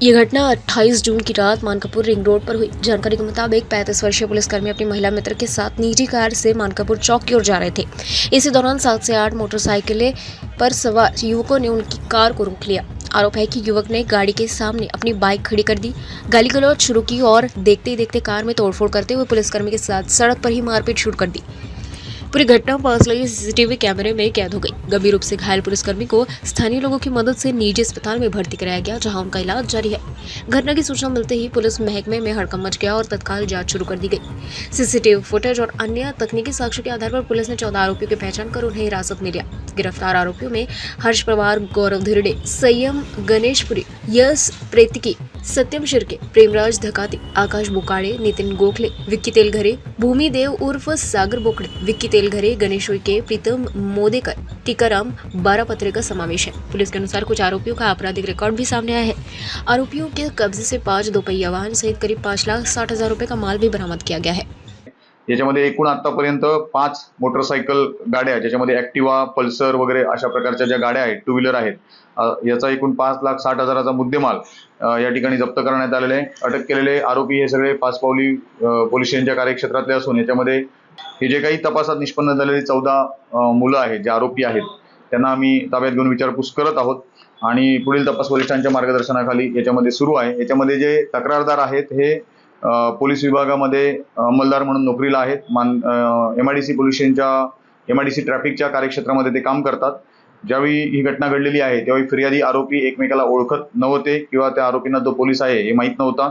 ये घटना 28 जून की रात मानकापुर रिंग रोड पर हुई। जानकारी के मुताबिक 35 वर्षीय पुलिसकर्मी अपनी महिला मित्र के साथ निजी कार से मानकापुर चौक की ओर जा रहे थे। इसी दौरान 7 से 8 मोटरसाइकिलें पर सवार युवकों ने उनकी कार को रोक लिया। आरोप है कि युवक ने गाड़ी के सामने अपनी बाइक खड़ी कर दी, गाली गलौज शुरू की और देखते ही देखते कार में तोड़फोड़ करते हुए पुलिसकर्मी के साथ सड़क पर ही मारपीट शुरू कर दी। पूरी घटना पास लगे सीसीटीवी कैमरे में कैद हो गई। गंभीर रूप से घायल पुलिसकर्मी को स्थानीय लोगों की मदद से निजी अस्पताल में भर्ती कराया गया, जहां उनका इलाज जारी है। घटना की सूचना मिलते ही पुलिस महकमे में हड़कंप मच गया और तत्काल जांच शुरू कर दी गई। सीसीटीवी फुटेज और अन्य तकनीकी साक्ष्यों के आधार पर पुलिस ने 14 आरोपियों की पहचान कर उन्हें हिरासत में लिया। गिरफ्तार आरोपियों में हर्ष पवार, गौरव धिरडे, संयम गणेशपुरी, यश प्रेतिकी, सत्यम शिर्के, प्रेमराज धकाती, आकाश बुकाड़े, नितिन गोखले, विक्की तेलघरे, भूमि देव उर्फ सागर बोकड़े, विक्की तेलघरे, गणेश उइके, प्रीतम मोदेकर, टीकाराम बारापत्रे का समावेश है। पुलिस के अनुसार कुछ आरोपियों का आपराधिक रिकॉर्ड भी सामने आया है। आरोपियों के कब्जे से 5 दोपहिया वाहन सहित करीब 5,60,000 रुपए का माल भी बरामद किया गया है। याच्यामध्ये एकूण आतापर्यंत 5 मोटरसायकल गाड्या, ज्याच्यामध्ये ॲक्टिवा, पल्सर वगैरे अशा प्रकारच्या ज्या गाड्या आहेत, टू व्हीलर आहेत, याचा एकूण 5,60,000चा मुद्देमाल या ठिकाणी जप्त करण्यात आलेला आहे। अटक केलेले आरोपी हे सगळे पाचपावली पोलीस स्टेशनच्या कार्यक्षेत्रातले असून याच्यामध्ये हे जे काही तपासात निष्पन्न झालेले 14 मुलं आहेत, जे आरोपी आहेत, त्यांना आम्ही ताब्यात घेऊन विचारपूस करत आहोत आणि पुढील तपास वरिष्ठांच्या मार्गदर्शनाखाली याच्यामध्ये सुरू आहे। याच्यामध्ये जे तक्रारदार आहेत हे पोलीस विभागामध्ये अंमलदार म्हणून नोकरीला आहेत। MIDC पोलीस स्टेशनच्या MIDC ट्रॅफिकच्या कार्यक्षेत्रामध्ये ते काम करतात। ज्यावेळी ही घटना घडलेली आहे त्यावेळी फिर्यादी आरोपी एकमेकाला ओळखत नव्हते किंवा त्या आरोपींना तो पोलीस आहे हे माहीत नव्हता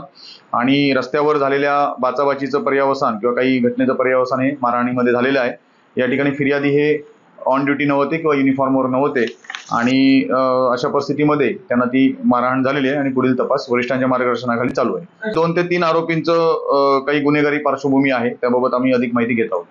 आणि रस्त्यावर झालेल्या बाचाबाचीचं पर्यावसान किंवा काही घटनेचं पर्यावसान हे मारहाणीमध्ये झालेलं आहे। या ठिकाणी फिर्यादी हे ऑन ड्युटी नव्हते किंवा युनिफॉर्मवर नव्हते आणि अशा परिस्थितीमध्ये त्यांना ती मारहाण झालेली आहे आणि पुढील तपास वरिष्ठांच्या मार्गदर्शनाखाली चालू आहे। 2 ते 3 आरोपींचं काही गुन्हेगारी पार्श्वभूमी आहे, त्याबाबत आम्ही अधिक माहिती घेत आहोत।